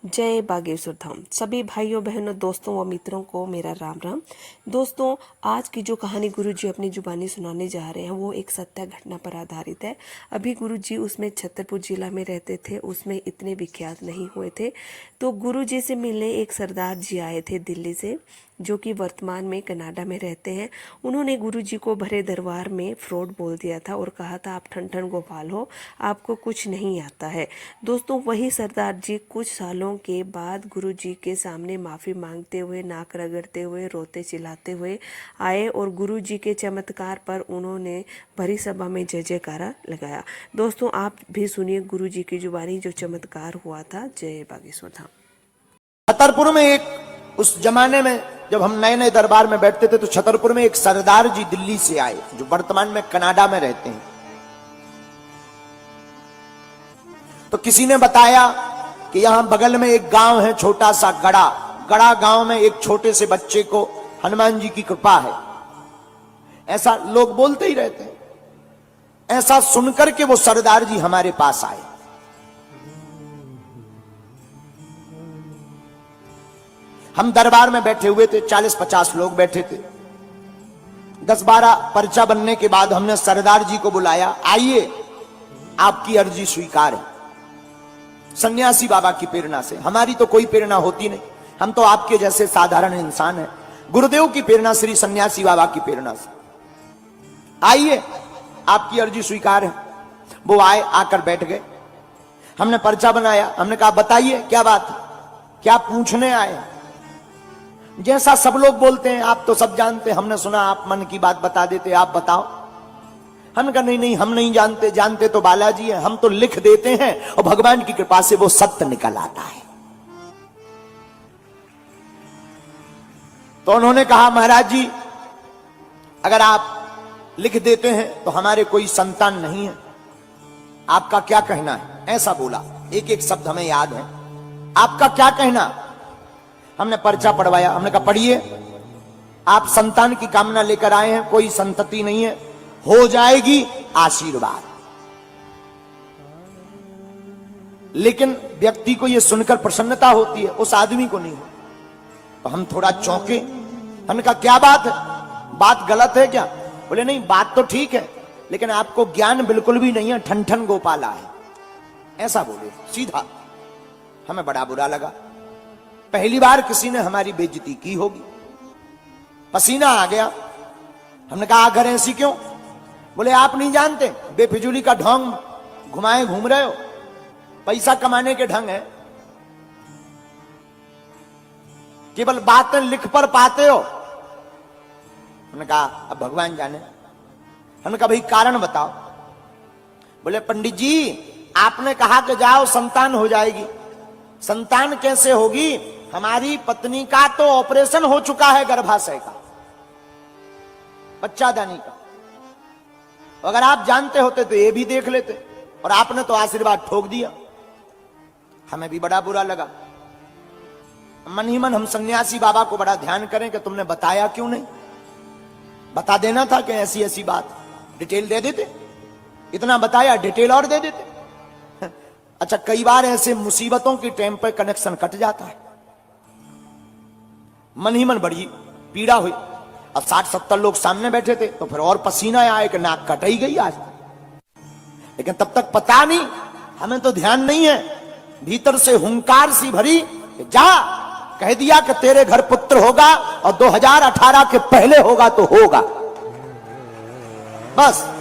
जय बागेश्वर धाम। सभी भाइयों बहनों दोस्तों व मित्रों को मेरा राम राम। दोस्तों, आज की जो कहानी गुरुजी अपनी जुबानी सुनाने जा रहे हैं वो एक सत्य घटना पर आधारित है। अभी गुरुजी उसमें छतरपुर जिला में रहते थे, उसमें इतने विख्यात नहीं हुए थे। तो गुरुजी से मिलने एक सरदार जी आए थे दिल्ली से, जो कि वर्तमान में कनाडा में रहते हैं। उन्होंने गुरुजी को भरे दरबार में फ्रॉड बोल दिया था और कहा था आप ठन ठन गोपाल हो, आपको कुछ नहीं आता है। दोस्तों, वही सरदार जी कुछ सालों के बाद गुरुजी के सामने माफ़ी मांगते हुए, नाक रगड़ते हुए, रोते चिल्लाते हुए आए और गुरुजी के चमत्कार पर उन्होंने भरी सभा में जय जयकारा लगाया। दोस्तों, आप भी सुनिए गुरुजी की जुबानी जो चमत्कार हुआ था। जय बागेश्वर धाम। छतरपुर में एक उस जमाने में जब हम नए नए दरबार में बैठते थे तो छतरपुर में एक सरदार जी दिल्ली से आए जो वर्तमान में कनाडा में रहते हैं। तो किसी ने बताया कि यहां बगल में एक गांव है छोटा सा गड़ा गांव में एक छोटे से बच्चे को हनुमान जी की कृपा है। ऐसा लोग बोलते ही रहते हैं। ऐसा सुनकर के वो सरदार जी हमारे पास आए। हम दरबार में बैठे हुए थे, 40-50 लोग बैठे थे। 10-12 पर्चा बनने के बाद हमने सरदार जी को बुलाया, आइए आपकी अर्जी स्वीकार है। सन्यासी बाबा की प्रेरणा से, हमारी तो कोई प्रेरणा होती नहीं, हम तो आपके जैसे साधारण इंसान हैं। गुरुदेव की प्रेरणा, श्री सन्यासी बाबा की प्रेरणा से, आइए आपकी अर्जी स्वीकार है। वो आए, आकर बैठ गए। हमने पर्चा बनाया, हमने कहा बताइए क्या बात, क्या पूछने आए। जैसा सब लोग बोलते हैं, आप तो सब जानते हैं, हमने सुना आप मन की बात बता देते, आप बताओ। हमने कहा नहीं, हम नहीं जानते, जानते तो बालाजी है, हम तो लिख देते हैं और भगवान की कृपा से वो सत्य निकल आता है। तो उन्होंने कहा महाराज जी, अगर आप लिख देते हैं तो हमारे कोई संतान नहीं है, आपका क्या कहना है। ऐसा बोला, एक एक शब्द हमें याद है, आपका क्या कहना। हमने पर्चा पढ़वाया, हमने कहा पढ़िए, आप संतान की कामना लेकर आए हैं, कोई संतति नहीं है, हो जाएगी आशीर्वाद। लेकिन व्यक्ति को यह सुनकर प्रसन्नता होती है, उस आदमी को नहीं। तो हम थोड़ा चौंके। हमने कहा क्या बात है, बात गलत है क्या। बोले नहीं, बात तो ठीक है, लेकिन आपको ज्ञान बिल्कुल भी नहीं है, ठन ठन गोपाला है। ऐसा बोले सीधा। हमें बड़ा बुरा लगा, पहली बार किसी ने हमारी बेइज्जती की होगी। पसीना आ गया। हमने कहा अगर ऐसी क्यों। बोले आप नहीं जानते, बेफिजूली का ढोंग घुमाए घूम रहे हो, पैसा कमाने के ढंग है, केवल बातें लिख पर पाते हो। हमने कहा अब भगवान जाने। हमने कहा भाई कारण बताओ। बोले पंडित जी, आपने कहा कि जाओ संतान हो जाएगी। संतान कैसे होगी, हमारी पत्नी का तो ऑपरेशन हो चुका है गर्भाशय का, बच्चादानी का। अगर आप जानते होते तो ये भी देख लेते, और आपने तो आशीर्वाद ठोक दिया। हमें भी बड़ा बुरा लगा। मन ही मन हम सन्यासी बाबा को बड़ा ध्यान करें कि तुमने बताया क्यों नहीं, बता देना था कि ऐसी ऐसी बात, डिटेल दे देते। इतना बताया, डिटेल और दे देते। अच्छा, कई बार ऐसे मुसीबतों की टाइम पर कनेक्शन कट जाता है। मन ही मन बड़ी पीड़ा हुई। अब 60-70 लोग सामने बैठे थे तो फिर और पसीना आया कि नाक कट ही गई आज। लेकिन तब तक पता नहीं, हमें तो ध्यान नहीं है। भीतर से हुंकार सी भरी, जा कह दिया कि तेरे घर पुत्र होगा और 2018 के पहले होगा तो होगा, बस।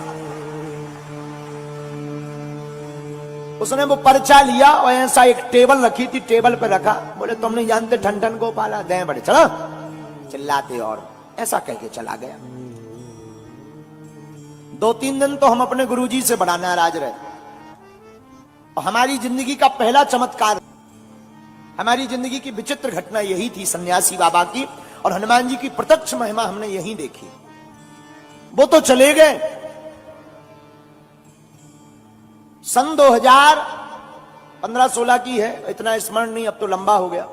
उसने वो पर्चा लिया और ऐसा एक टेबल रखी थी, टेबल पे रखा। बोले तुम नहीं जानते ठन ठन गोपाला, दें बड़े, चलो चिल्लाते, और ऐसा कह के चला गया। 2-3 दिन तो हम अपने गुरुजी से बड़ा नाराज रहे। और हमारी जिंदगी का पहला चमत्कार, हमारी जिंदगी की विचित्र घटना यही थी, सन्यासी बाबा की और हनुमान जी की प्रत्यक्ष महिमा हमने यही देखी। वो तो चले गए। सन 2015-16 की है, इतना स्मरण नहीं, अब तो लंबा हो गया।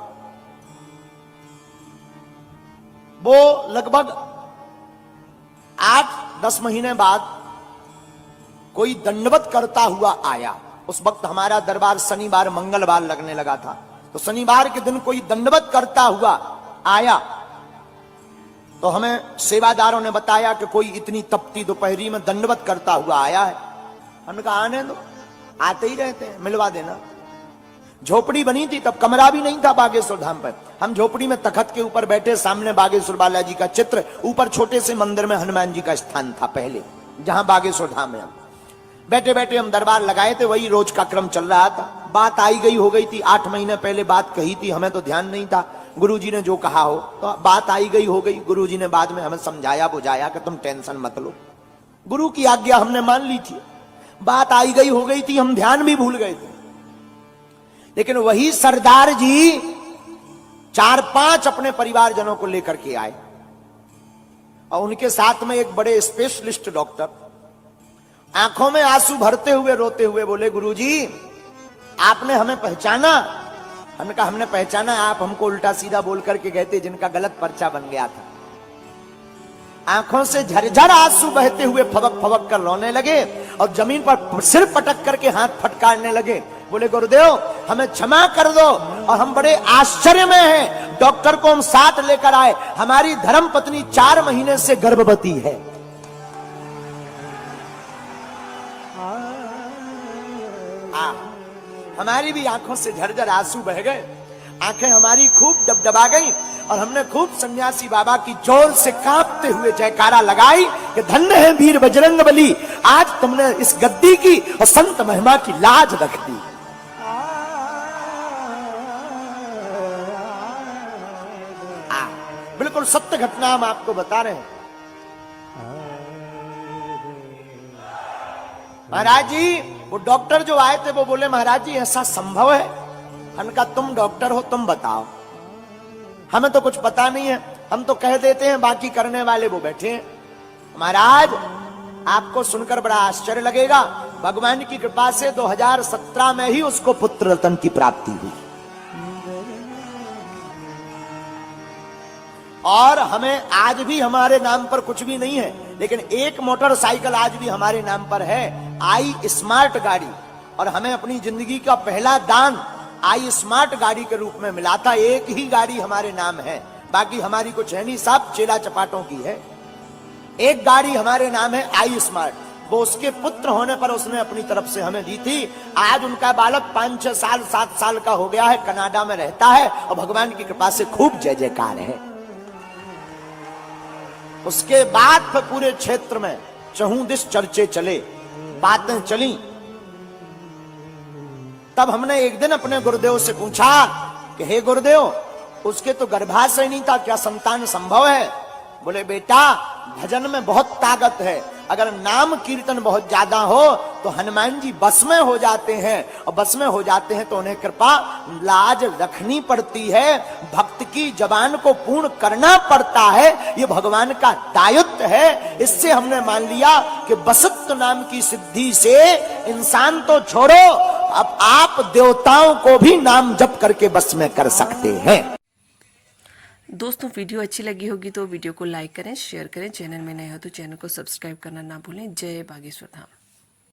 वो लगभग 8-10 महीने बाद कोई दंडवत करता हुआ आया। उस वक्त हमारा दरबार शनिवार मंगलवार लगने लगा था। तो शनिवार के दिन कोई दंडवत करता हुआ आया, तो हमें सेवादारों ने बताया कि कोई इतनी तपती दोपहरी में दंडवत करता हुआ आया है। हमने कहा आने दो, आते ही रहते हैं, मिलवा देना। झोपड़ी बनी थी, तब कमरा भी नहीं था बागेश्वर धाम पर। हम झोपड़ी में तखत के ऊपर बैठे, सामने बागेश्वर बालाजी का चित्र, ऊपर छोटे से मंदिर में हनुमान जी का स्थान था पहले, जहां बागेश्वर धाम में। हम बैठे बैठे हम दरबार लगाए थे, वही रोज का क्रम चल रहा था। बात आई गई हो गई थी, 8 महीने पहले बात कही थी, हमें तो ध्यान नहीं था। गुरुजी ने जो कहा हो, तो बात आई गई हो गई। गुरुजी ने बाद में हमें समझाया बुझाया कि तुम टेंशन मत लो, गुरु की आज्ञा हमने मान ली थी। बात आई गई हो गई थी, हम ध्यान भी भूल गए थे। लेकिन वही सरदार जी 4-5 अपने परिवारजनों को लेकर के आए, और उनके साथ में एक बड़े स्पेशलिस्ट डॉक्टर, आंखों में आंसू भरते हुए रोते हुए बोले, गुरुजी आपने हमें पहचाना? हमने कहा हमने पहचाना, आप हमको उल्टा सीधा बोल करके गए थे, जिनका गलत पर्चा बन गया था। आंखों से झरझर आंसू बहते हुए फबक फबक कर रोने लगे, और जमीन पर सिर पटक करके हाथ फटकारने लगे। बोले गुरुदेव हमें क्षमा कर दो, और हम बड़े आश्चर्य में हैं, डॉक्टर को हम साथ लेकर आए, हमारी धर्म पत्नी 4 महीने से गर्भवती है। हमारी भी आंखों से झरझर आंसू बह गए, आंखें हमारी खूब डबडबा गई, और हमने खूब सन्यासी बाबा की जोर से कांपते हुए जयकारा लगाई कि धन्य है वीर बजरंगबली, आज तुमने इस गद्दी की और संत महिमा की लाज रख दी। बिल्कुल सत्य घटना हम आपको बता रहे हैं। महाराज जी, वो डॉक्टर जो आए थे वो बोले, महाराज जी ऐसा संभव है? हमने कहा तुम डॉक्टर हो, तुम बताओ, हमें तो कुछ पता नहीं है, हम तो कह देते हैं, बाकी करने वाले वो बैठे हैं। महाराज आपको सुनकर बड़ा आश्चर्य लगेगा, भगवान की कृपा से 2017 में ही उसको पुत्र रत्न की प्राप्ति हुई, और हमें आज भी हमारे नाम पर कुछ भी नहीं है, लेकिन एक मोटरसाइकिल आज भी हमारे नाम पर है, आई स्मार्ट गाड़ी, और हमें अपनी जिंदगी का पहला दान आई स्मार्ट गाड़ी के रूप में मिला था। एक ही गाड़ी हमारे नाम है, बाकी हमारी कुछ है नहीं, सब चेला चपाटों की है। एक गाड़ी हमारे नाम है आई स्मार्ट, वो उसके पुत्र होने पर उसने अपनी तरफ से हमें दी थी। आज उनका बालक 5-6 साल 7 साल का हो गया है, कनाडा में रहता है, और भगवान की कृपा से खूब जय जयकार है। उसके बाद फिर पूरे क्षेत्र में चहुदिश चर्चे चले, बातें चली। तब हमने एक दिन अपने गुरुदेव से पूछा कि हे गुरुदेव, उसके तो गर्भाशय नहीं था, क्या संतान संभव है? बोले बेटा भजन में बहुत ताकत है, अगर नाम कीर्तन बहुत ज्यादा हो तो हनुमान जी बस में हो जाते हैं, और बस में हो जाते हैं तो उन्हें कृपा लाज रखनी पड़ती है, भक्त की जबान को पूर्ण करना पड़ता है, ये भगवान का दायित्व है। इससे हमने मान लिया कि बसत्व नाम की सिद्धि से इंसान तो छोड़ो, अब आप देवताओं को भी नाम जप करके बस में कर सकते हैं। दोस्तों वीडियो अच्छी लगी होगी तो वीडियो को लाइक करें, शेयर करें, चैनल में नए हो तो चैनल को सब्सक्राइब करना ना भूलें। जय बागेश्वर धाम।